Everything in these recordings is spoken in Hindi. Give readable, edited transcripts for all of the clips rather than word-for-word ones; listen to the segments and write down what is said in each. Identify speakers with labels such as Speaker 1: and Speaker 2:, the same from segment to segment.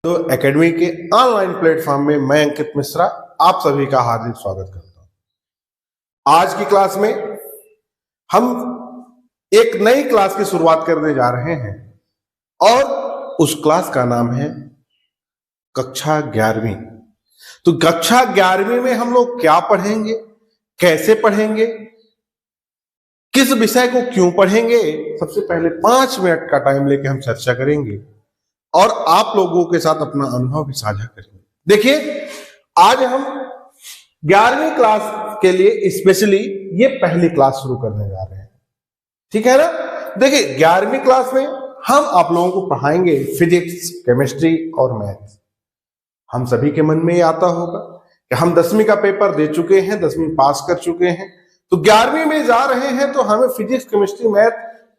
Speaker 1: तो एकेडमी के ऑनलाइन प्लेटफॉर्म में मैं अंकित मिश्रा आप सभी का हार्दिक स्वागत करता हूं। आज की क्लास में हम एक नई क्लास की शुरुआत करने जा रहे हैं और उस क्लास का नाम है कक्षा 11वीं। तो कक्षा 11वीं में हम लोग क्या पढ़ेंगे, कैसे पढ़ेंगे, किस विषय को क्यों पढ़ेंगे, सबसे पहले 5 मिनट का टाइम लेके हम चर्चा करेंगे और आप लोगों के साथ अपना अनुभव भी साझा करेंगे। देखिए, आज हम 11वीं क्लास के लिए स्पेशली ये पहली क्लास शुरू करने जा रहे हैं, ठीक है ना। देखिए, 11वीं क्लास में हम आप लोगों को पढ़ाएंगे फिजिक्स, केमिस्ट्री और मैथ। हम सभी के मन में ये आता होगा कि हम 10वीं का पेपर दे चुके हैं, 10वीं पास कर चुके हैं, तो 11वीं में जा रहे हैं तो हमें फिजिक्स, केमिस्ट्री, मैथ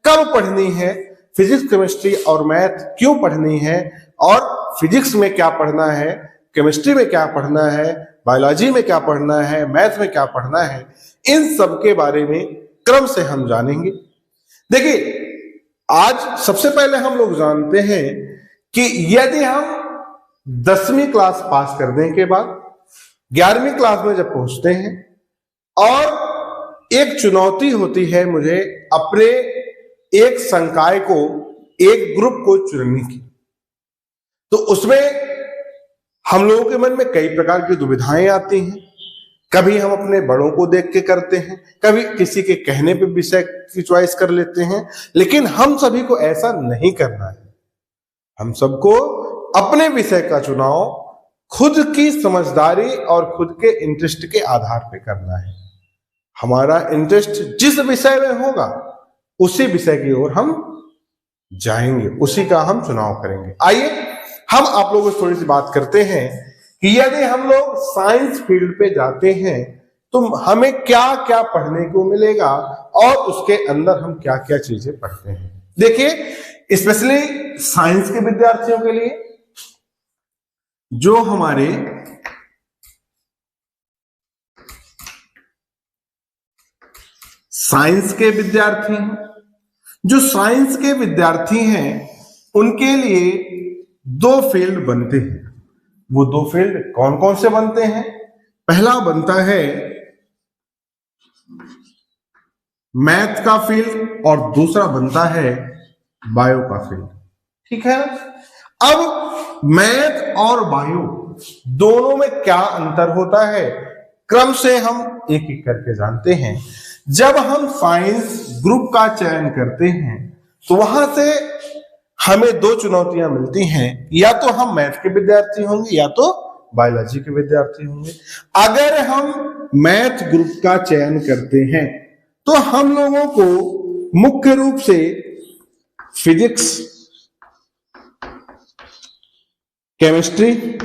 Speaker 1: कब पढ़नी है, फिजिक्स, केमिस्ट्री और मैथ क्यों पढ़नी है, और फिजिक्स में क्या पढ़ना है, केमिस्ट्री में क्या पढ़ना है, बायोलॉजी में क्या पढ़ना है, मैथ में क्या पढ़ना है, इन सब के बारे में क्रम से हम जानेंगे। देखिए, आज सबसे पहले हम लोग जानते हैं कि यदि हम 10वीं क्लास पास करने के बाद 11वीं क्लास में जब पहुंचते हैं और एक चुनौती होती है मुझे अपने एक संकाय को, एक ग्रुप को चुनने की, तो उसमें हम लोगों के मन में कई प्रकार की दुविधाएं आती हैं। कभी हम अपने बड़ों को देख के करते हैं, कभी किसी के कहने पे विषय की चॉइस कर लेते हैं, लेकिन हम सभी को ऐसा नहीं करना है। हम सबको अपने विषय का चुनाव खुद की समझदारी और खुद के इंटरेस्ट के आधार पे करना है। हमारा इंटरेस्ट जिस विषय में होगा उसी विषय की ओर हम जाएंगे, उसी का हम चुनाव करेंगे। आइए हम आप लोगों से थोड़ी सी बात करते हैं कि यदि हम लोग साइंस फील्ड पे जाते हैं तो हमें क्या क्या पढ़ने को मिलेगा और उसके अंदर हम क्या क्या चीजें पढ़ते हैं। देखिए, स्पेशली साइंस के विद्यार्थियों के लिए, जो हमारे साइंस के विद्यार्थी हैं, जो साइंस के विद्यार्थी हैं उनके लिए 2 फील्ड बनते हैं। वो 2 फील्ड कौन कौन से बनते हैं? पहला बनता है मैथ का फील्ड और दूसरा बनता है बायो का फील्ड, ठीक है ना। अब मैथ और बायो दोनों में क्या अंतर होता है, क्रम से हम एक एक करके जानते हैं। जब हम साइंस ग्रुप का चयन करते हैं तो वहां से हमें 2 चुनौतियां मिलती हैं, या तो हम मैथ के विद्यार्थी होंगे या तो बायोलॉजी के विद्यार्थी होंगे। अगर हम मैथ ग्रुप का चयन करते हैं तो हम लोगों को मुख्य रूप से फिजिक्स, केमिस्ट्री,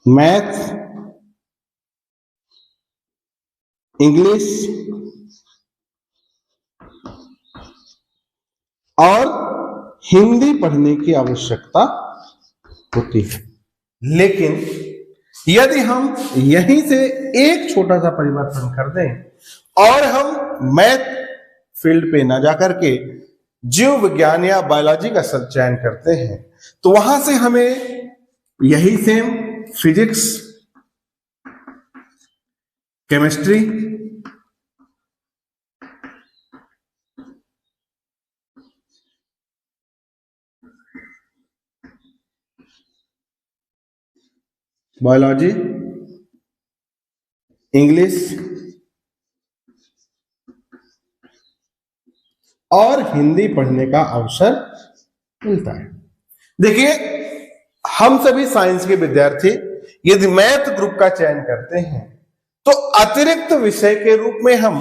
Speaker 1: मैथ, इंग्लिश और हिंदी पढ़ने की आवश्यकता होती है। लेकिन यदि हम यहीं से एक छोटा सा परिवर्तन कर दें और हम मैथ फील्ड पे ना जाकर के जीव विज्ञान या बायोलॉजी का चयन करते हैं तो वहां से हमें यही same physics, chemistry, biology, English और हिंदी पढ़ने का अवसर मिलता है। देखिए, हम सभी साइंस के विद्यार्थी यदि मैथ ग्रुप का चयन करते हैं तो अतिरिक्त विषय के रूप में हम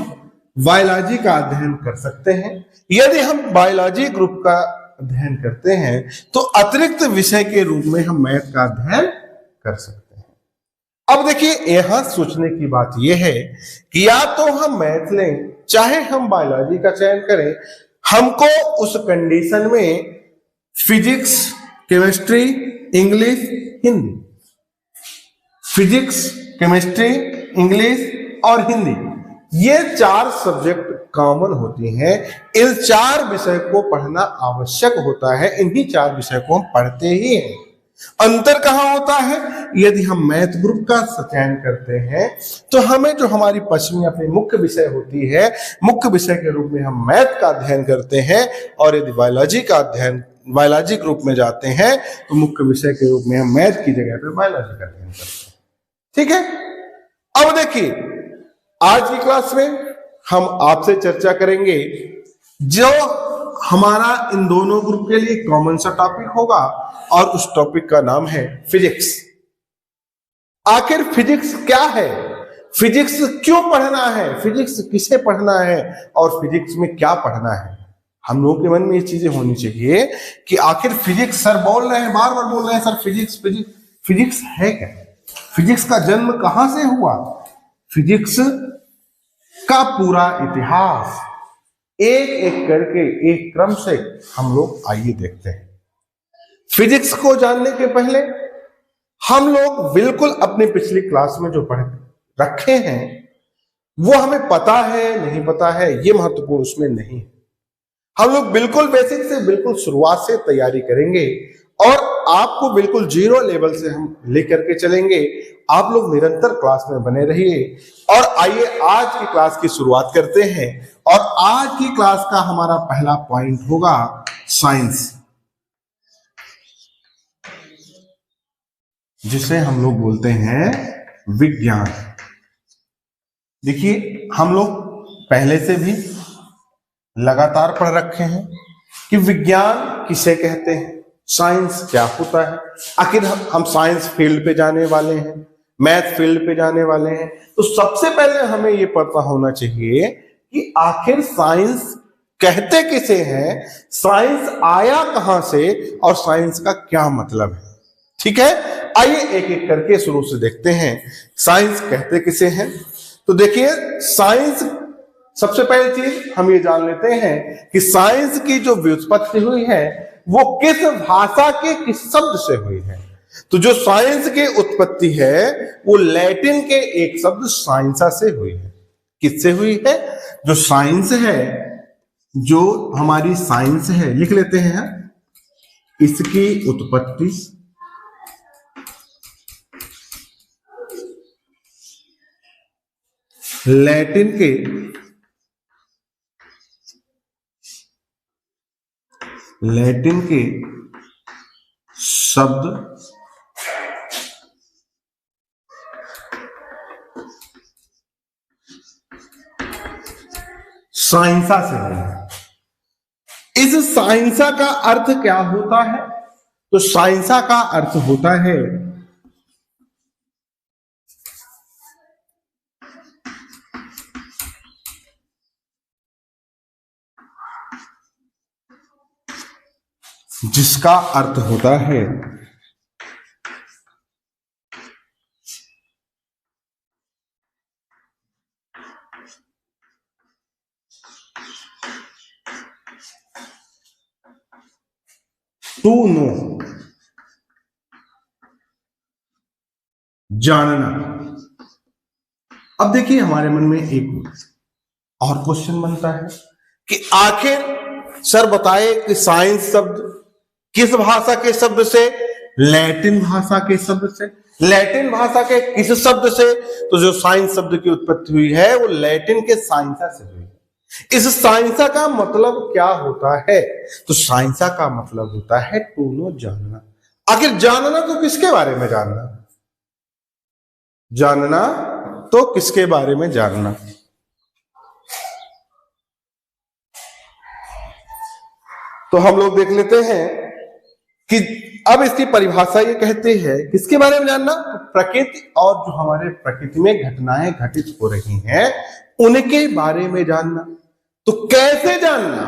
Speaker 1: बायोलॉजी का अध्ययन कर सकते हैं। यदि हम बायोलॉजी ग्रुप का अध्ययन करते हैं तो अतिरिक्त विषय के रूप में हम मैथ का अध्ययन कर सकते हैं। अब देखिए, यहां सोचने की बात यह है कि या तो हम मैथ लें चाहे हम बायोलॉजी का चयन करें, हमको उस कंडीशन में physics, chemistry, English, Hindi, physics, chemistry, English और हिंदी, ये 4 सब्जेक्ट कॉमन होती हैं। इन 4 विषय को पढ़ना आवश्यक होता है, इन्हीं 4 विषय को हम पढ़ते ही हैं। अंतर कहां होता है? यदि हम मैथ ग्रुप का चयन करते हैं तो हमें जो हमारी पश्चिमी अपनी मुख्य विषय होती है, मुख्य विषय के रूप में हम मैथ का अध्ययन करते हैं, और यदि बायोलॉजी ग्रुप में जाते हैं तो मुख्य विषय के रूप में हम मैथ की जगह पे बायोलॉजी का अध्ययन करते हैं। ठीक है, अब देखिए आज की क्लास में हम आपसे चर्चा करेंगे जो हमारा इन दोनों ग्रुप के लिए कॉमन सा टॉपिक होगा, और उस टॉपिक का नाम है फिजिक्स। आखिर फिजिक्स क्या है, फिजिक्स क्यों पढ़ना है, फिजिक्स किसे पढ़ना है, और फिजिक्स में क्या पढ़ना है। हम लोगों के मन में ये चीजें होनी चाहिए कि आखिर फिजिक्स, सर बोल रहे हैं, बार बार बोल रहे हैं सर फिजिक्स फिजिक्स, फिजिक्स है क्या, फिजिक्स का जन्म कहां से हुआ, फिजिक्स का पूरा इतिहास एक एक करके एक क्रम से हम लोग आइए देखते हैं। फिजिक्स को जानने के पहले हम लोग बिल्कुल अपनी पिछली क्लास में जो पढ़ रखे हैं वो हमें पता है नहीं पता है, ये महत्वपूर्ण उसमें नहीं है। हम लोग बिल्कुल बेसिक से, बिल्कुल शुरुआत से तैयारी करेंगे, और आपको बिल्कुल 0 लेवल से हम लेकर के चलेंगे। आप लोग निरंतर क्लास में बने रहिए, और आइए आज की क्लास की शुरुआत करते हैं। और आज की क्लास का हमारा पहला पॉइंट होगा साइंस, जिसे हम लोग बोलते हैं विज्ञान। देखिए हम लोग पहले से भी लगातार पढ़ रखे हैं कि विज्ञान किसे कहते हैं, साइंस क्या होता है। आखिर हम साइंस फील्ड पे जाने वाले हैं, मैथ फील्ड पे जाने वाले हैं, तो सबसे पहले हमें ये पता होना चाहिए कि आखिर साइंस कहते किसे हैं, साइंस आया कहां से, और साइंस का क्या मतलब है। ठीक है, आइए एक एक करके शुरू से देखते हैं साइंस कहते किसे हैं। तो देखिए साइंस, सबसे पहली चीज हम ये जान लेते हैं कि साइंस की जो व्युत्पत्ति हुई है वो किस भाषा के किस शब्द से हुई है। तो जो साइंस की उत्पत्ति है वो लैटिन के एक शब्द साइंसा से हुई है। किससे हुई है? जो साइंस है, जो हमारी साइंस है, लिख लेते हैं, इसकी उत्पत्ति लैटिन के शब्द साइंसा से है। इस साइंसा का अर्थ क्या होता है? तो साइंसा का अर्थ होता है जिसका अर्थ होता है टू नो, जानना। अब देखिए हमारे मन में एक और क्वेश्चन बनता है कि आखिर सर बताए कि साइंस शब्द किस भाषा के शब्द से? लैटिन भाषा के शब्द से। लैटिन भाषा के किस शब्द से? तो जो साइंस शब्द की उत्पत्ति हुई है वो लैटिन के साइंसा से हुई है। इस साइंसा का मतलब क्या होता है? तो साइंसा का मतलब होता है टू नो, जानना। आखिर जानना तो किसके बारे में जानना? जानना तो किसके बारे में जानना? तो हम लोग देख लेते हैं कि अब इसकी परिभाषा ये कहते हैं किसके बारे में जानना? तो प्रकृति और जो हमारे प्रकृति में घटनाएं घटित हो रही हैं उनके बारे में जानना। तो कैसे जानना?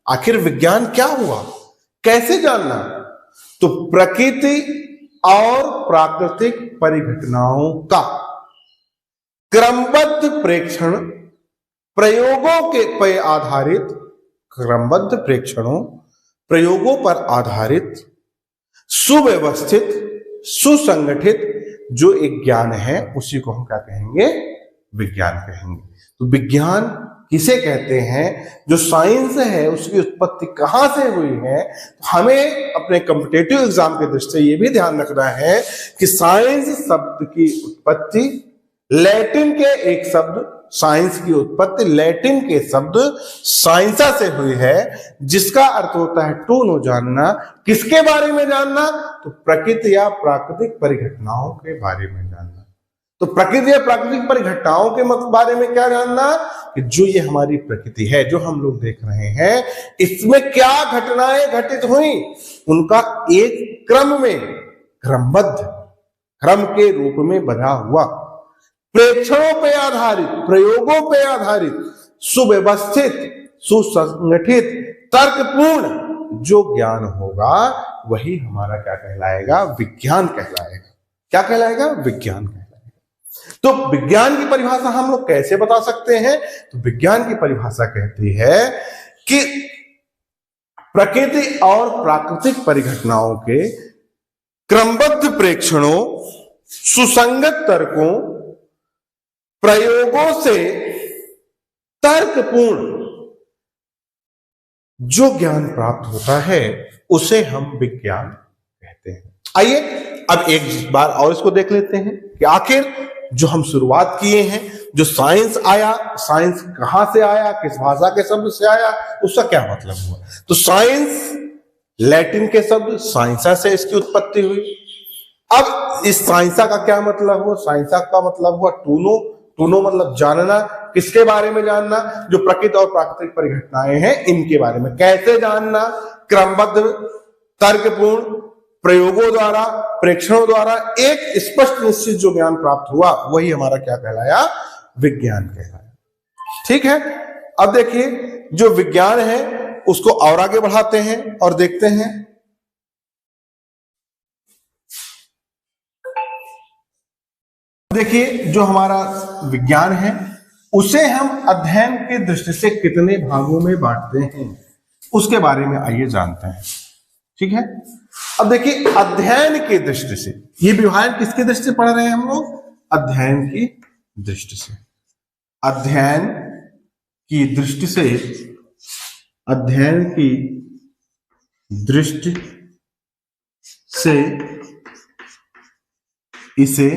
Speaker 1: आखिर विज्ञान क्या हुआ, कैसे जानना? तो प्रकृति और प्राकृतिक परिघटनाओं का क्रमबद्ध प्रेक्षण, प्रयोगों के पे आधारित, क्रमबद्ध प्रेक्षणों, प्रयोगों पर आधारित, सुव्यवस्थित, सुसंगठित जो एक ज्ञान है उसी को हम क्या कहेंगे? विज्ञान कहेंगे। तो विज्ञान किसे कहते हैं? जो साइंस है उसकी उत्पत्ति कहां से हुई है? हमें अपने कॉम्पिटिटिव एग्जाम के दृष्टि से यह भी ध्यान रखना है कि साइंस शब्द की उत्पत्ति लैटिन के एक शब्द, साइंस की उत्पत्ति लैटिन के शब्द साइंसा से हुई है, जिसका अर्थ होता है टू नो, जानना। किसके बारे में जानना? तो प्रकृति या प्राकृतिक परिघटनाओं के बारे में जानना। तो प्रकृति या प्राकृतिक परिघटनाओं के बारे में क्या जानना? कि जो ये हमारी प्रकृति है, जो हम लोग देख रहे हैं, इसमें क्या घटनाएं घटित हुई, उनका एक क्रम में, क्रमबद्ध, क्रम के रूप में बना हुआ, प्रेक्षणों पे आधारित, प्रयोगों पे आधारित, सुव्यवस्थित, सुसंगठित, तर्कपूर्ण जो ज्ञान होगा वही हमारा क्या कहलाएगा? विज्ञान कहलाएगा। क्या कहलाएगा? विज्ञान कहलाएगा। तो विज्ञान की परिभाषा हम लोग कैसे बता सकते हैं? तो विज्ञान की परिभाषा कहती है कि प्रकृति और प्राकृतिक परिघटनाओं के क्रमबद्ध प्रेक्षणों, सुसंगत तर्कों, प्रयोगों से तर्कपूर्ण जो ज्ञान प्राप्त होता है उसे हम विज्ञान कहते हैं। आइए अब एक बार और इसको देख लेते हैं कि आखिर जो हम शुरुआत किए हैं, जो साइंस आया, साइंस कहां से आया, किस भाषा के शब्द से आया, उसका क्या मतलब हुआ? तो साइंस लैटिन के शब्द साइंसा से इसकी उत्पत्ति हुई। अब इस साइंसा का क्या मतलब हुआ? साइंसा का मतलब हुआ टू नो। टू नो मतलब जानना। किसके बारे में जानना? जो प्रकृति और प्राकृतिक परिघटनाएं हैं इनके बारे में। कैसे जानना? क्रमबद्ध, तर्कपूर्ण, प्रयोगों द्वारा, प्रेक्षणों द्वारा एक स्पष्ट निश्चित जो ज्ञान प्राप्त हुआ वही हमारा क्या कहलाया? विज्ञान कहलाया। ठीक है। अब देखिए जो विज्ञान है उसको और आगे बढ़ाते हैं और देखते हैं। देखिए जो हमारा विज्ञान है उसे हम अध्ययन की दृष्टि से कितने भागों में बांटते हैं उसके बारे में आइए जानते हैं। ठीक है। अब देखिए अध्ययन की दृष्टि से, ये विभाजन किसकी दृष्टि से पढ़ रहे हैं हम लोग? अध्ययन की दृष्टि से। अध्ययन की दृष्टि से, अध्ययन की दृष्टि से इसे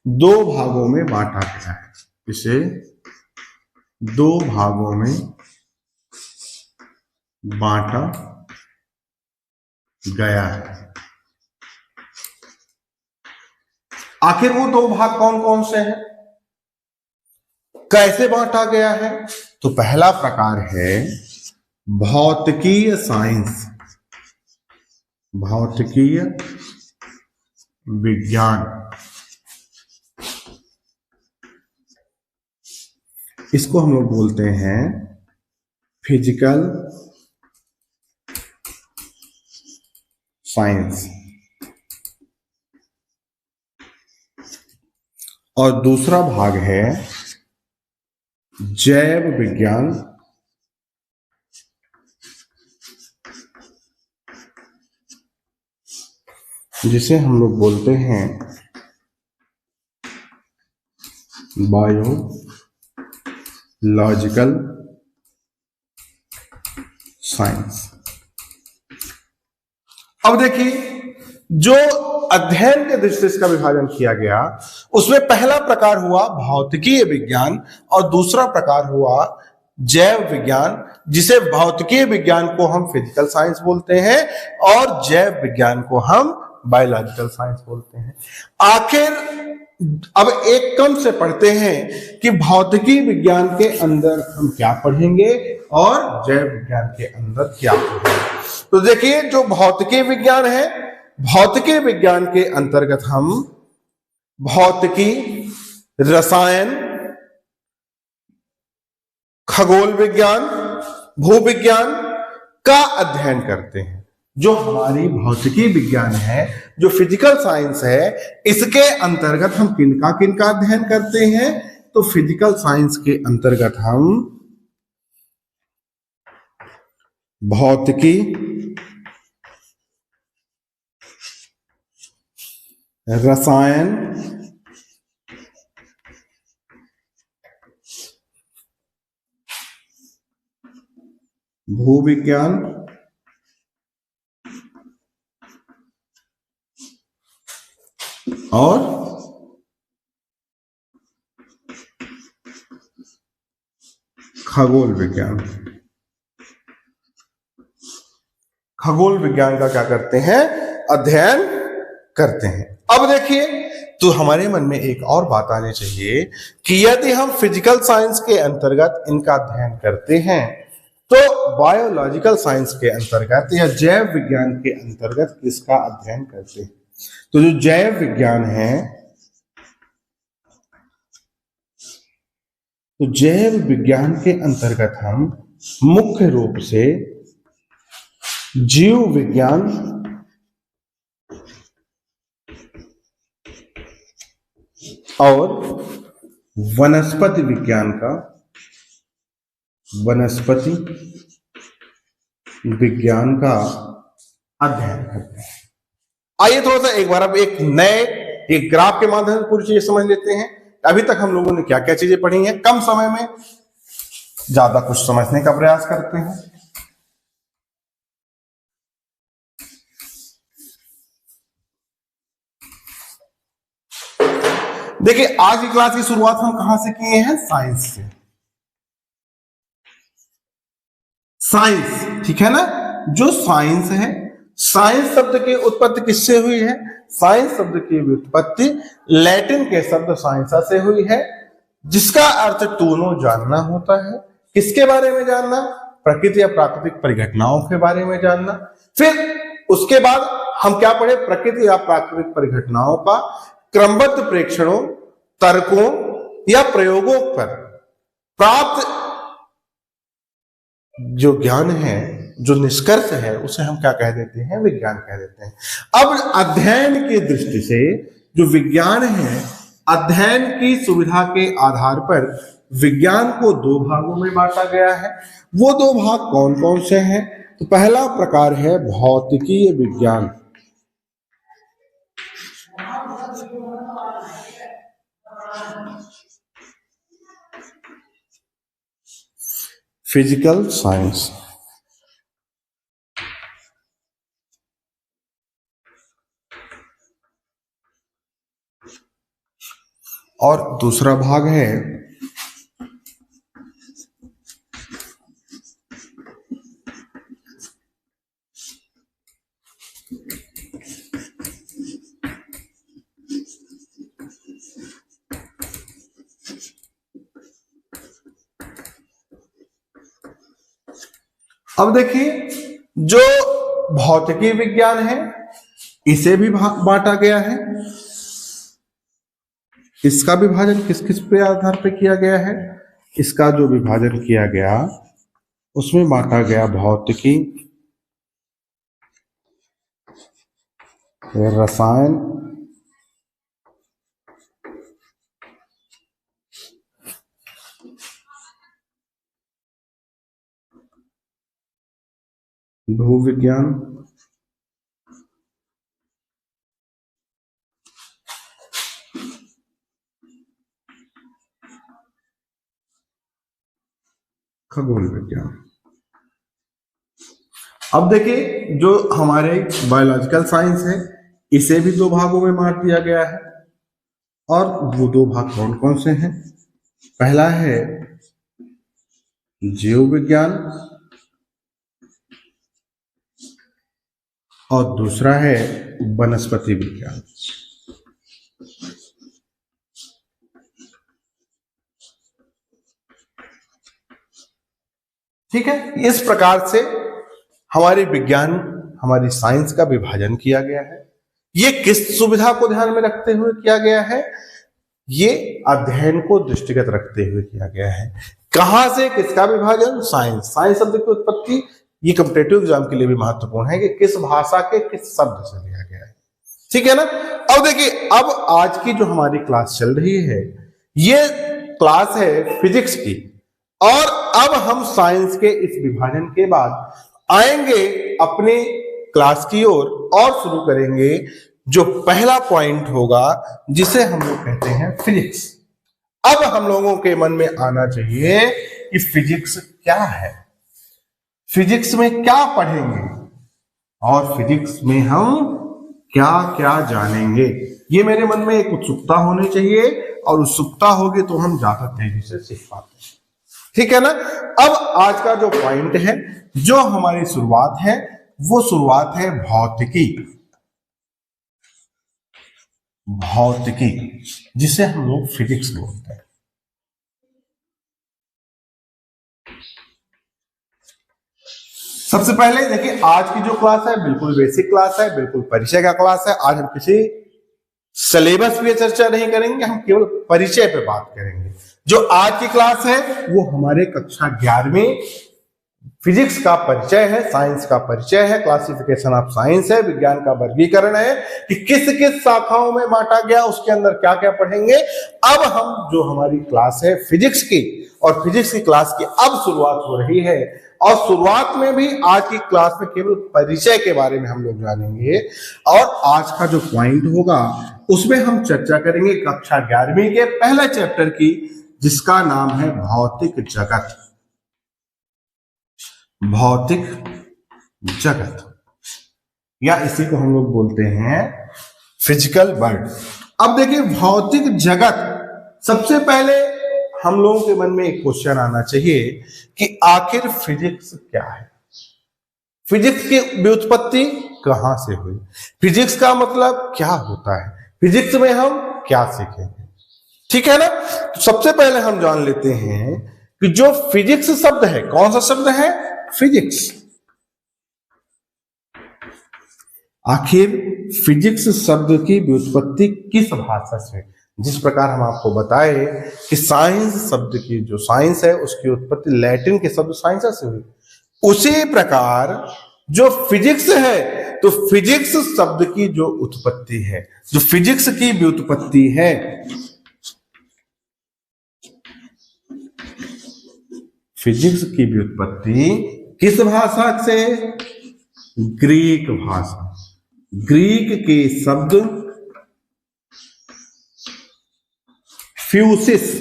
Speaker 1: दो भागों में बांटा गया है। इसे दो भागों में बांटा गया है। आखिर वो दो भाग कौन कौन से हैं? कैसे बांटा गया है? तो पहला प्रकार है भौतिकीय साइंस, भौतिकीय विज्ञान। इसको हम लोग बोलते हैं फिजिकल साइंस। और दूसरा भाग है जैव विज्ञान, जिसे हम लोग बोलते हैं बायोलॉजिकल साइंस। अब देखिए जो अध्ययन के दृष्टि से इसका विभाजन किया गया उसमें पहला प्रकार हुआ भौतिकीय विज्ञान और दूसरा प्रकार हुआ जैव विज्ञान, जिसे भौतिकीय विज्ञान को हम फिजिकल साइंस बोलते हैं और जैव विज्ञान को हम बायोलॉजिकल साइंस बोलते हैं। आखिर अब एक क्रम से पढ़ते हैं कि भौतिकी विज्ञान के अंदर हम क्या पढ़ेंगे और जैव विज्ञान के अंदर क्या पढ़ेंगे। तो देखिए जो भौतिकी विज्ञान है, भौतिकी विज्ञान के अंतर्गत हम भौतिकी, रसायन, खगोल विज्ञान, भूविज्ञान का अध्ययन करते हैं। जो हमारी भौतिकी विज्ञान है, जो फिजिकल साइंस है, इसके अंतर्गत हम किनका अध्ययन करते हैं? तो फिजिकल साइंस के अंतर्गत हम भौतिकी, रसायन, भूविज्ञान और खगोल विज्ञान। खगोल विज्ञान का क्या करते हैं? अध्ययन करते हैं। अब देखिए, तो हमारे मन में एक और बात आनी चाहिए कि यदि हम फिजिकल साइंस के अंतर्गत इनका अध्ययन करते हैं तो बायोलॉजिकल साइंस के अंतर्गत या जैव विज्ञान के अंतर्गत किसका अध्ययन करते हैं? तो जो जैव विज्ञान है, तो जैव विज्ञान के अंतर्गत हम मुख्य रूप से जीव विज्ञान और वनस्पति विज्ञान का अध्ययन करते हैं। आइए थोड़ा सा एक बार अब एक ग्राफ के माध्यम से पूरी चीजें समझ लेते हैं। अभी तक हम लोगों ने क्या क्या चीजें पढ़ी हैं, कम समय में ज्यादा कुछ समझने का प्रयास करते हैं। देखिए, आज की क्लास की शुरुआत हम कहां से किए हैं? साइंस से। साइंस, ठीक है ना? जो साइंस है, साइंस शब्द की उत्पत्ति किससे हुई है? साइंस शब्द की उत्पत्ति लैटिन के शब्द साइंसा से हुई है, जिसका अर्थ टू नो, जानना होता है। किसके बारे में जानना? प्रकृति या प्राकृतिक परिघटनाओं के बारे में जानना। फिर उसके बाद हम क्या पढ़े? प्रकृति या प्राकृतिक परिघटनाओं का क्रमबद्ध प्रेक्षणों, तर्कों या प्रयोगों पर प्राप्त जो ज्ञान है, जो निष्कर्ष है, उसे हम क्या कह देते हैं? विज्ञान कह देते हैं। अब अध्ययन की दृष्टि से जो विज्ञान है, अध्ययन की सुविधा के आधार पर विज्ञान को दो भागों में बांटा गया है। वो दो भाग कौन कौन से हैं? तो पहला प्रकार है भौतिकीय विज्ञान। Physical science. और दूसरा भाग है अब देखिए, जो भौतिकी विज्ञान है, इसे भी बांटा गया है। इसका विभाजन किस किस पे आधार पे किया गया है? इसका जो विभाजन किया गया, उसमें बांटा गया भौतिकी, रसायन, भूविज्ञान खगोल विज्ञान। अब देखिए, जो हमारे बायोलॉजिकल साइंस है, इसे भी दो भागों में बांट दिया गया है। और वो दो भाग कौन कौन से हैं? पहला है जीव विज्ञान और दूसरा है वनस्पति विज्ञान। ठीक है, इस प्रकार से हमारे विज्ञान, हमारी साइंस का विभाजन किया गया है। ये किस सुविधा को ध्यान में रखते हुए किया गया है? ये अध्ययन को दृष्टिगत रखते हुए किया गया है। कहां से किसका विभाजन? साइंस। साइंस शब्द की उत्पत्ति, ये कॉम्पिटिटिव एग्जाम के लिए भी महत्वपूर्ण है कि किस भाषा के किस शब्द से लिया गया है। ठीक है ना? अब देखिए, अब आज की जो हमारी क्लास चल रही है, ये क्लास है फिजिक्स की, और अब हम साइंस के इस विभाजन के बाद आएंगे अपनी क्लास की ओर और शुरू करेंगे जो पहला पॉइंट होगा, जिसे हम लोग कहते हैं फिजिक्स। अब हम लोगों के मन में आना चाहिए कि फिजिक्स क्या है। फिजिक्स में क्या पढ़ेंगे और फिजिक्स में हम क्या क्या जानेंगे, ये मेरे मन में एक उत्सुकता होनी चाहिए, और उत्सुकता होगी तो हम ज्यादा तेजी से सीख पाते हैं। ठीक है ना। अब आज का जो पॉइंट है, जो हमारी शुरुआत है, वो शुरुआत है भौतिकी। भौतिकी जिसे हम लोग फिजिक्स बोलते हैं। सबसे पहले देखिए, आज की जो क्लास है बिल्कुल बेसिक क्लास है, बिल्कुल परिचय का क्लास है। आज हम किसी सिलेबस पे चर्चा नहीं करेंगे, हम केवल परिचय पे बात करेंगे। जो आज की क्लास है वो हमारे कक्षा 11वीं फिजिक्स का परिचय है, साइंस का परिचय है, क्लासिफिकेशन ऑफ साइंस है, विज्ञान का वर्गीकरण है कि किस किस शाखाओं में बांटा गया, उसके अंदर क्या क्या पढ़ेंगे। अब हम जो हमारी क्लास है फिजिक्स की, और फिजिक्स की क्लास की अब शुरुआत हो रही है, और शुरुआत में भी आज की क्लास में केवल परिचय के बारे में हम लोग जानेंगे। और आज का जो पॉइंट होगा उसमें हम चर्चा करेंगे कक्षा 11वीं के पहले चैप्टर की, जिसका नाम है भौतिक जगत। भौतिक जगत, या इसी को हम लोग बोलते हैं फिजिकल वर्ल्ड। अब देखिए, भौतिक जगत, सबसे पहले हम लोगों के मन में एक क्वेश्चन आना चाहिए कि आखिर फिजिक्स क्या है, फिजिक्स की व्युत्पत्ति कहां से हुई, फिजिक्स का मतलब क्या होता है, फिजिक्स में हम क्या सीखेंगे। ठीक है ना। तो सबसे पहले हम जान लेते हैं कि जो फिजिक्स शब्द है, कौन सा शब्द है, फिजिक्स। आखिर फिजिक्स शब्द की व्युत्पत्ति किस भाषा से, जिस प्रकार हम आपको बताए कि साइंस शब्द की, जो साइंस है उसकी उत्पत्ति लैटिन के शब्द साइंस से हुई, उसी प्रकार जो फिजिक्स है, तो फिजिक्स शब्द की जो उत्पत्ति है, जो फिजिक्स की व्युत्पत्ति है, फिजिक्स की व्युत्पत्ति किस भाषा से, ग्रीक भाषा। ग्रीक के शब्द फ्यूसिस,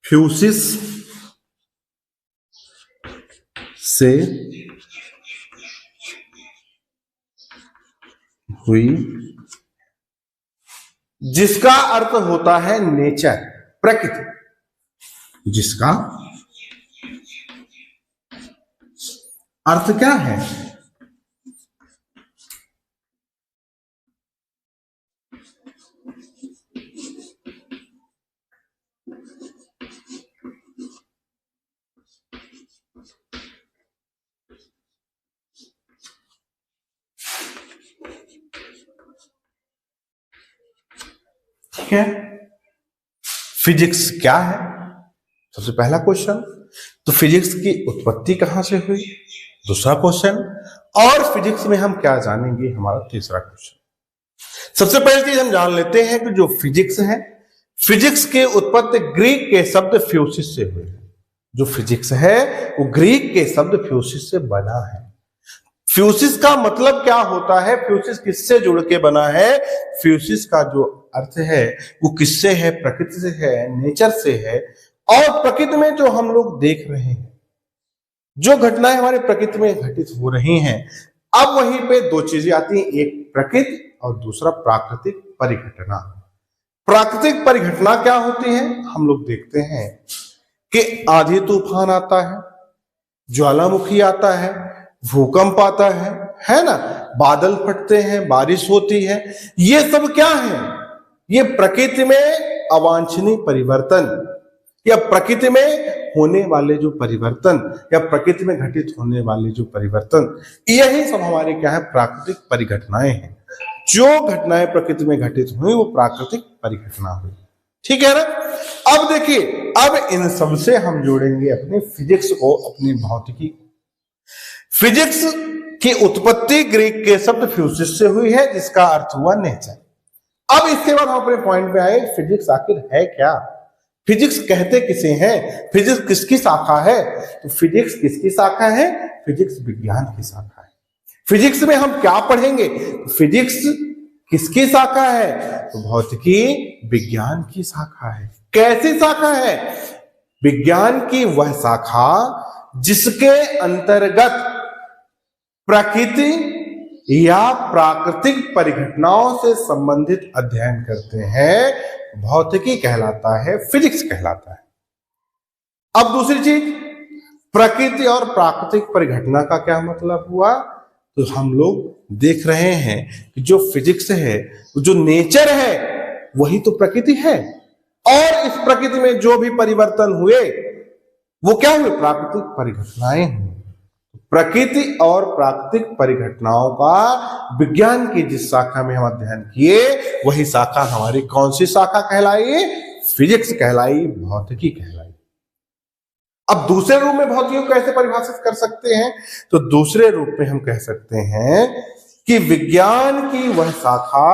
Speaker 1: फ्यूसिस से हुई, जिसका अर्थ होता है नेचर, प्रकृति। जिसका अर्थ क्या है, ठीक है। फिजिक्स क्या है, सबसे पहला क्वेश्चन। तो फिजिक्स की उत्पत्ति कहां से हुई, दूसरा क्वेश्चन। और फिजिक्स में हम क्या जानेंगे, हमारा तीसरा क्वेश्चन। सबसे पहली चीज हम जान लेते हैं कि जो फिजिक्स है, फिजिक्स के उत्पत्ति ग्रीक के शब्द फ्यूसिस से हुई। जो फिजिक्स है वो ग्रीक के शब्द फ्यूसिस से बना है। फ्यूसिस का मतलब क्या होता है, फ्यूसिस किससे जुड़ के बना है, फ्यूसिस का जो अर्थ है वो किससे है, प्रकृति से है, नेचर से है। और प्रकृति में जो हम लोग देख रहे हैं, जो घटनाएं हमारे प्रकृति में घटित हो रही हैं, अब वहीं पे दो चीजें आती हैं, एक प्रकृति और दूसरा प्राकृतिक परिघटना। प्राकृतिक परिघटना क्या होती है, हम लोग देखते हैं कि आंधी तूफान आता है, ज्वालामुखी आता है, भूकंप आता है ना, बादल फटते हैं, बारिश होती है। ये सब क्या है, ये प्रकृति में अवांछनीय परिवर्तन, या प्रकृति में होने वाले जो परिवर्तन, या प्रकृति में घटित होने वाले जो परिवर्तन, यही सब हमारे क्या है, प्राकृतिक परिघटनाएं हैं। जो घटनाएं प्रकृति में घटित हुई वो प्राकृतिक परिघटना हुई। ठीक है ना। अब देखिए, अब इन सब से हम जोड़ेंगे अपने फिजिक्स को, अपनी भौतिकी। फिजिक्स की उत्पत्ति ग्रीक के शब्द फ्यूसिस से हुई है, जिसका अर्थ हुआ नेचर। अब इसके बाद हम अपने पॉइंट पे आए, फिजिक्स आखिर है क्या, फिजिक्स कहते किसे हैं, फिजिक्स किसकी शाखा है। तो फिजिक्स किसकी शाखा है, फिजिक्स विज्ञान की शाखा है। फिजिक्स में हम क्या पढ़ेंगे, फिजिक्स किसकी शाखा है? तो भौतिकी विज्ञान की शाखा है। कैसी शाखा है? विज्ञान की वह शाखा जिसके अंतर्गत प्रकृति या प्राकृतिक परिघटनाओं से संबंधित अध्ययन करते हैं, भौतिकी कहलाता है, फिजिक्स कहलाता है। अब दूसरी चीज, प्रकृति और प्राकृतिक परिघटना का क्या मतलब हुआ? तो हम लोग देख रहे हैं कि जो फिजिक्स है, जो नेचर है, वही तो प्रकृति है, और इस प्रकृति में जो भी परिवर्तन हुए वो क्या हुए? प्राकृतिक परिघटनाएं हुई। प्रकृति और प्राकृतिक परिघटनाओं का विज्ञान की जिस शाखा में हम अध्ययन किए, वही शाखा हमारी कौन सी शाखा कहलाई? फिजिक्स कहलाई, भौतिकी कहलाई। अब दूसरे रूप में भौतिकी को कैसे परिभाषित कर सकते हैं? तो दूसरे रूप में हम कह सकते हैं कि विज्ञान की वह शाखा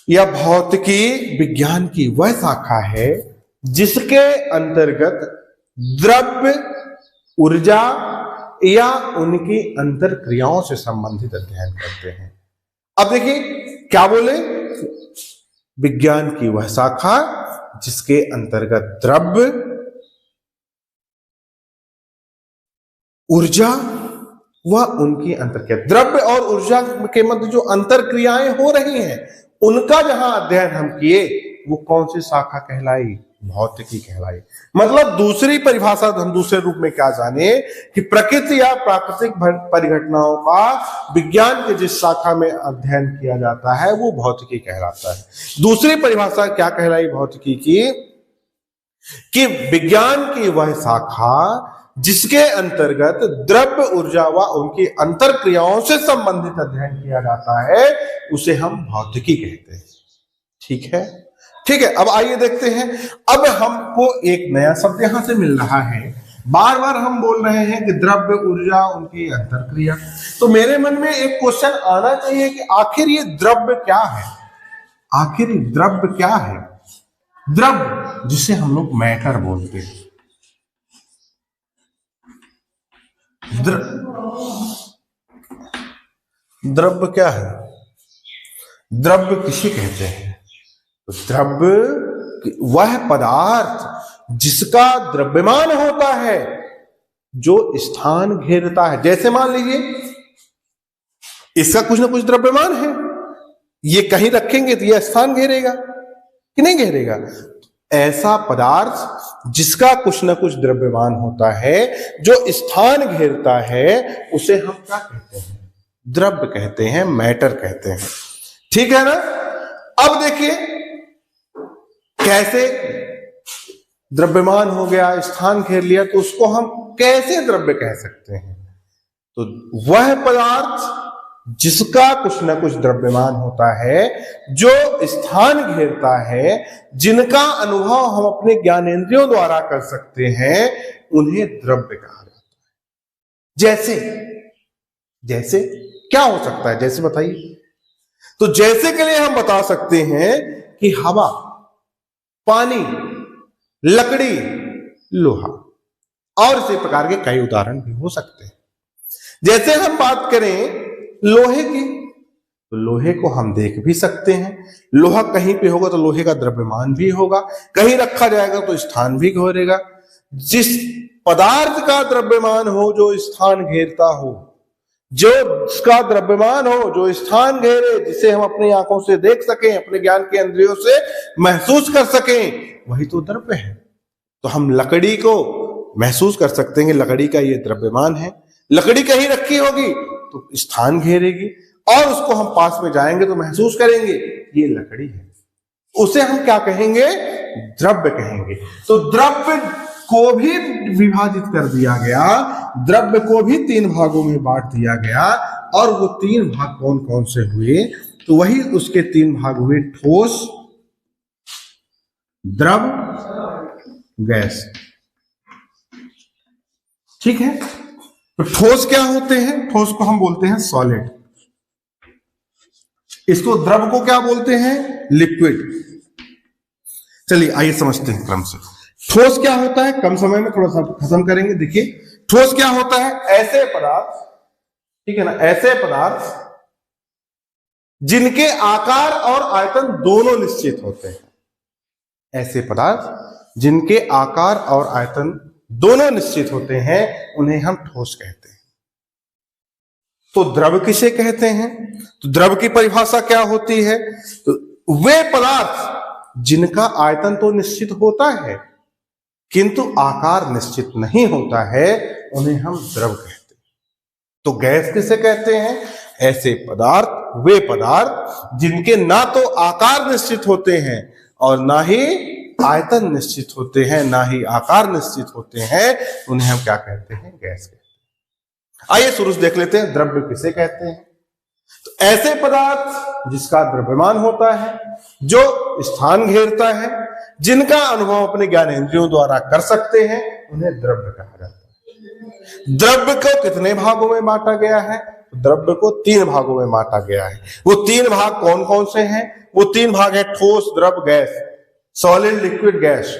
Speaker 1: या भौतिकी विज्ञान की वह शाखा है जिसके अंतर्गत द्रव्य, ऊर्जा या उनकी अंतर क्रियाओं से संबंधित अध्ययन करते हैं। अब देखिए क्या बोले? विज्ञान की वह शाखा जिसके अंतर्गत द्रव्य, ऊर्जा व उनकी अंतरक्रिया, द्रव्य और ऊर्जा के मध्य जो अंतर क्रियाएं हो रही हैं, उनका जहां अध्ययन हम किए, वो कौन सी शाखा कहलाई? भौतिकी कहलाई। मतलब दूसरी परिभाषा हम दूसरे रूप में क्या जाने कि प्रकृति या प्राकृतिक परिघटनाओं का विज्ञान के जिस शाखा में अध्ययन किया जाता है, वो भौतिकी कहलाता है। दूसरी परिभाषा क्या कहलाई भौतिकी की? कि विज्ञान की वह शाखा जिसके अंतर्गत द्रव्य, ऊर्जा व उनकी अंतर क्रियाओं से संबंधित अध्ययन किया जाता है, उसे हम भौतिकी कहते हैं। ठीक है, ठीक है। अब आइए देखते हैं। अब हमको एक नया शब्द यहां से मिल रहा है। बार बार हम बोल रहे हैं कि द्रव्य, ऊर्जा, उनकी अंतर क्रिया। तो मेरे मन में एक क्वेश्चन आना चाहिए कि आखिर ये द्रव्य क्या है? आखिर द्रव्य क्या है? द्रव्य जिसे हम लोग मैटर बोलते हैं। द्रव्य क्या है? द्रव्य किसे कहते हैं? तो द्रव्य वह पदार्थ जिसका द्रव्यमान होता है, जो स्थान घेरता है। जैसे मान लीजिए इसका कुछ ना कुछ द्रव्यमान है, ये कहीं रखेंगे तो यह स्थान घेरेगा कि नहीं घेरेगा? ऐसा पदार्थ जिसका कुछ ना कुछ द्रव्यमान होता है, जो स्थान घेरता है, उसे हम क्या कहते हैं? द्रव्य कहते हैं, मैटर कहते हैं। ठीक है ना? अब देखिए कैसे द्रव्यमान हो गया, स्थान घेर लिया, तो उसको हम कैसे द्रव्य कह सकते हैं? तो वह पदार्थ जिसका कुछ ना कुछ द्रव्यमान होता है, जो स्थान घेरता है, जिनका अनुभव हम अपने ज्ञानेंद्रियों द्वारा कर सकते हैं, उन्हें द्रव्य कहा जाता है। जैसे जैसे क्या हो सकता है? जैसे बताइए। तो जैसे के लिए हम बता सकते हैं कि हवा, पानी, लकड़ी, लोहा, और इसी प्रकार के कई उदाहरण भी हो सकते हैं। जैसे हम बात करें लोहे की, तो लोहे को हम देख भी सकते हैं। लोहा कहीं पे होगा तो लोहे का द्रव्यमान भी होगा, कहीं रखा जाएगा तो स्थान भी घेरेगा। जिस पदार्थ का द्रव्यमान हो, जो स्थान घेरता हो, जो इसका द्रव्यमान हो, जो स्थान घेरे, जिसे हम अपनी आंखों से देख सकें, अपने ज्ञान के इंद्रियों से महसूस कर सकें, वही तो द्रव्य है। तो हम लकड़ी को महसूस कर सकते हैं, लकड़ी का ये द्रव्यमान है। लकड़ी कहीं रखी होगी तो स्थान घेरेगी, और उसको हम पास में जाएंगे तो महसूस करेंगे ये लकड़ी है। उसे हम क्या कहेंगे? द्रव्य कहेंगे। तो द्रव्य को भी विभाजित कर दिया गया, द्रव्य को भी 3 भागों में बांट दिया गया। और वो 3 भाग कौन कौन से हुए? तो वही उसके 3 भाग हुए: ठोस, द्रव, गैस। ठीक है। तो ठोस क्या होते हैं? ठोस को हम बोलते हैं सॉलिड। इसको द्रव को क्या बोलते हैं? लिक्विड। चलिए आइए समझते हैं क्रम से। ठोस क्या होता है? कम समय में थोड़ा सा खत्म करेंगे। देखिए ठोस क्या होता है? ऐसे पदार्थ, ठीक है ना, ऐसे पदार्थ जिनके आकार और आयतन दोनों निश्चित होते हैं। ऐसे पदार्थ जिनके आकार और आयतन दोनों निश्चित होते हैं उन्हें हम ठोस कहते हैं। तो द्रव किसे कहते हैं? तो द्रव की परिभाषा क्या होती है? तो वे पदार्थ जिनका आयतन तो निश्चित होता है किंतु आकार निश्चित नहीं होता है उन्हें हम द्रव कहते हैं। तो गैस किसे कहते हैं? ऐसे पदार्थ, वे पदार्थ जिनके ना तो आकार निश्चित होते हैं और ना ही आयतन निश्चित होते हैं, ना ही आकार निश्चित होते हैं, उन्हें हम क्या कहते हैं? गैस कहते हैं। आइए शुरू से देख लेते हैं द्रव्य किसे कहते हैं। तो ऐसे पदार्थ जिसका द्रव्यमान होता है, जो स्थान घेरता है, जिनका अनुभव अपने ज्ञानेंद्रियों द्वारा कर सकते हैं, उन्हें द्रव्य कहा जाता है। द्रव्य को कितने भागों में बांटा गया है? द्रव्य को 3 भागों में बांटा गया है। वो 3 भाग कौन कौन से हैं? वो 3 भाग है ठोस, द्रव, गैस, सॉलिड, लिक्विड, गैस।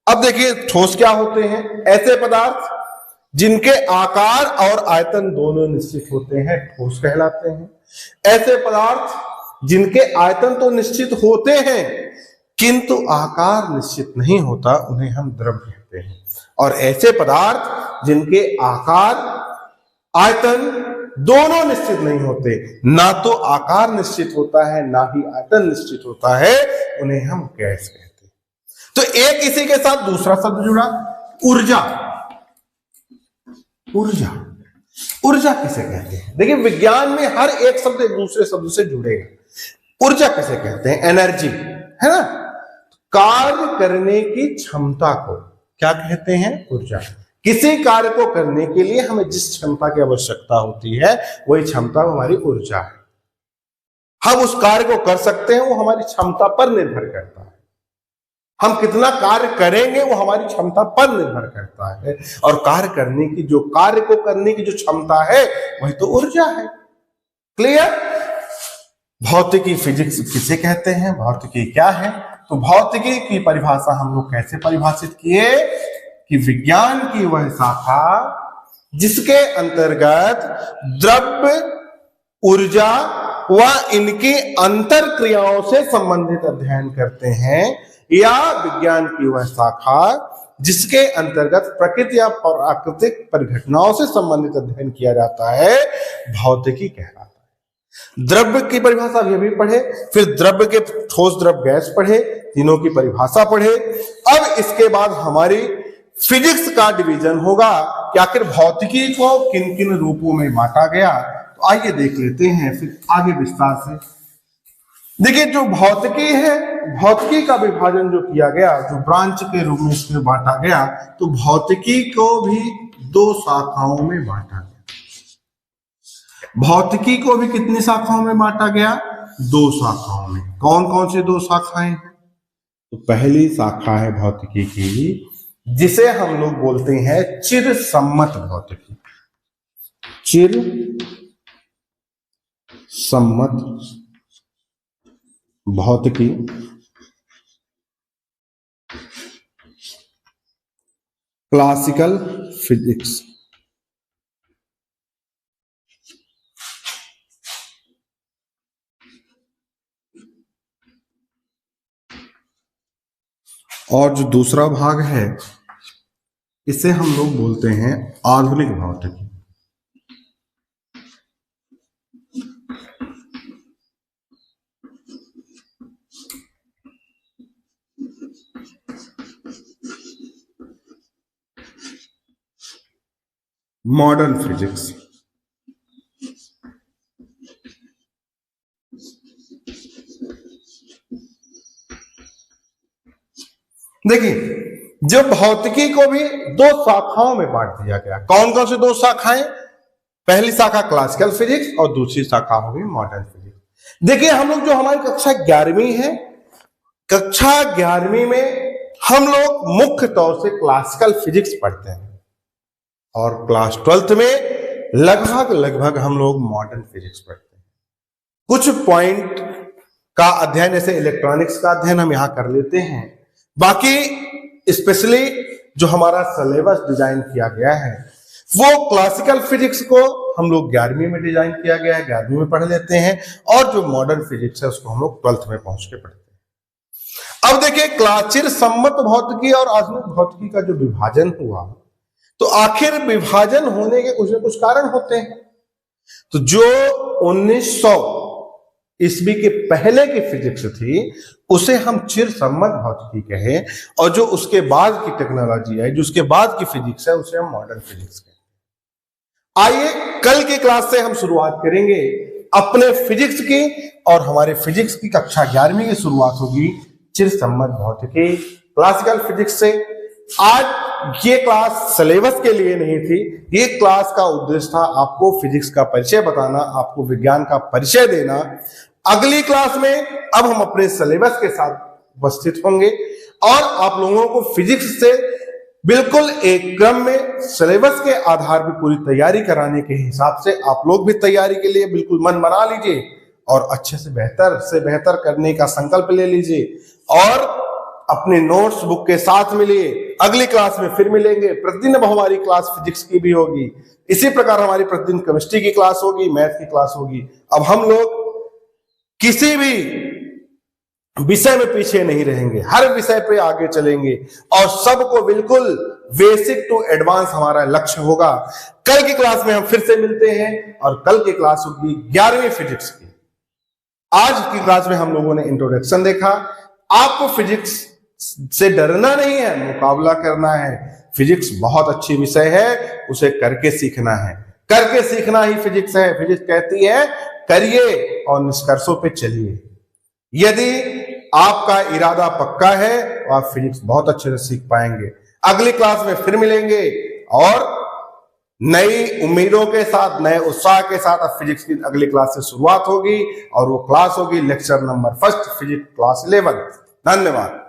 Speaker 1: अब देखिए ठोस क्या होते हैं? ऐसे पदार्थ जिनके आकार और आयतन दोनों निश्चित होते हैं ठोस कहलाते हैं। ऐसे पदार्थ जिनके आयतन तो निश्चित होते हैं किंतु आकार निश्चित नहीं होता उन्हें हम द्रव कहते हैं। और ऐसे पदार्थ जिनके आकार, आयतन दोनों निश्चित नहीं होते, ना तो आकार निश्चित होता है ना ही आयतन निश्चित होता है, उन्हें हम गैस कहते हैं। तो एक इसी के साथ दूसरा शब्द जुड़ा, ऊर्जा। ऊर्जा, ऊर्जा किसे कहते हैं? देखिए विज्ञान में हर एक शब्द एक दूसरे शब्द से जुड़ेगा। ऊर्जा किसे कहते हैं? एनर्जी, है ना? कार्य करने की क्षमता को क्या कहते हैं? ऊर्जा। किसी कार्य को करने के लिए हमें जिस क्षमता की आवश्यकता होती है वही क्षमता हमारी ऊर्जा है। हम उस कार्य को कर सकते हैं, वो हमारी क्षमता पर निर्भर करता है। हम कितना कार्य करेंगे वो हमारी क्षमता पर निर्भर करता है। और कार्य को करने की जो क्षमता है वही तो ऊर्जा है। क्लियर? भौतिकी, फिजिक्स किसे कहते हैं? भौतिकी क्या है? तो भौतिकी की परिभाषा हम लोग कैसे परिभाषित किए कि विज्ञान की वह शाखा जिसके अंतर्गत द्रव्य, ऊर्जा व इनकी अंतर क्रियाओं से संबंधित अध्ययन करते हैं, या विज्ञान की वह शाखा जिसके अंतर्गत प्रकृति या प्राकृतिक परिघटनाओं से संबंधित अध्ययन किया जाता है, भौतिकी कहलाता है। द्रव्य की परिभाषा भी पढ़े, फिर द्रव्य के ठोस, द्रव, गैस पढ़े, तीनों की परिभाषा पढ़े। अब इसके बाद हमारी फिजिक्स का डिवीजन होगा कि आखिर भौतिकी को किन किन रूपों में बांटा गया। तो आइए देख लेते हैं फिर आगे विस्तार से। देखिए जो भौतिकी है, भौतिकी का विभाजन जो किया गया, जो ब्रांच के रूप में इसमें बांटा गया, तो भौतिकी को भी 2 शाखाओं में बांटा गया। भौतिकी को भी कितनी शाखाओं में बांटा गया? 2 शाखाओं में। कौन कौन सी 2 शाखाएं? तो पहली शाखा है भौतिकी की जिसे हम लोग बोलते हैं चिर सम्मत भौतिकी। चिर सम्मत भौतिकी, क्लासिकल फिजिक्स। और जो दूसरा भाग है इसे हम लोग बोलते हैं आधुनिक भौतिकी। Modern physics. देखिए जब भौतिकी को भी 2 शाखाओं में बांट दिया गया। कौन कौन सी 2 शाखाएं? पहली शाखा क्लासिकल फिजिक्स और दूसरी शाखा होगी मॉडर्न फिजिक्स। देखिए हम लोग जो हमारी कक्षा 11वीं है, कक्षा 11वीं में हम लोग मुख्य तौर से क्लासिकल फिजिक्स पढ़ते हैं और क्लास 12th में लगभग हम लोग मॉडर्न फिजिक्स पढ़ते हैं। कुछ पॉइंट का अध्ययन जैसे इलेक्ट्रॉनिक्स का अध्ययन हम यहां कर लेते हैं। बाकी स्पेशली जो हमारा सिलेबस डिजाइन किया गया है, वो क्लासिकल फिजिक्स को हम लोग 11वीं में डिजाइन किया गया है, 11वीं में पढ़ लेते हैं, और जो मॉडर्न फिजिक्स है उसको हम लोग 12th में पहुंच के पढ़ते हैं। अब देखिए, चिर सम्मत भौतिकी और आधुनिक भौतिकी का जो विभाजन हुआ, तो आखिर विभाजन होने के कुछ न कुछ कारण होते हैं। तो जो 1900 ईस्वी के पहले की फिजिक्स थी उसे हम चिर सम्मत भौतिकी कहें, और जो उसके बाद की टेक्नोलॉजी है, जो उसके बाद की फिजिक्स है, उसे हम मॉडर्न फिजिक्स कहें। आइए कल की क्लास से हम शुरुआत करेंगे अपने फिजिक्स की, और हमारे फिजिक्स की कक्षा 11वीं की शुरुआत होगी चिर सम्मत भौतिकी क्लासिकल फिजिक्स से। आज ये क्लास सिलेबस के लिए नहीं थी, ये क्लास का उद्देश्य था आपको फिजिक्स का परिचय बताना, आपको विज्ञान का परिचय देना। अगली क्लास में अब हम अपने सिलेबस के साथ उपस्थित होंगे और आप लोगों को फिजिक्स से बिल्कुल एक क्रम में सिलेबस के आधार पर पूरी तैयारी कराने के हिसाब से आप लोग भी तैयारी के लिए बिल्कुल मन बना लीजिए और अच्छे से बेहतर करने का संकल्प ले लीजिए, और अपने नोट्स बुक के साथ मिलिए। अगली क्लास में फिर मिलेंगे। प्रतिदिन अब हमारी क्लास फिजिक्स की भी होगी, इसी प्रकार हमारी प्रतिदिन केमिस्ट्री की क्लास होगी, मैथ की क्लास होगी। अब हम लोग किसी भी विषय में पीछे नहीं रहेंगे, हर विषय पे आगे चलेंगे और सबको बिल्कुल बेसिक टू एडवांस हमारा लक्ष्य होगा। कल की क्लास में हम फिर से मिलते हैं और कल की क्लास होगी 11वीं फिजिक्स की। आज की क्लास में हम लोगों ने इंट्रोडक्शन देखा। आपको फिजिक्स से डरना नहीं है, मुकाबला करना है। फिजिक्स बहुत अच्छी विषय है, उसे करके सीखना है। करके सीखना ही फिजिक्स है। फिजिक्स कहती है करिए और निष्कर्षों पे चलिए। यदि आपका इरादा पक्का है तो आप फिजिक्स बहुत अच्छे से सीख पाएंगे। अगली क्लास में फिर मिलेंगे और नई उम्मीदों के साथ, नए उत्साह के साथ अब फिजिक्स की अगली क्लास से शुरुआत होगी और वो क्लास होगी लेक्चर नंबर 1 फिजिक्स क्लास 11। धन्यवाद।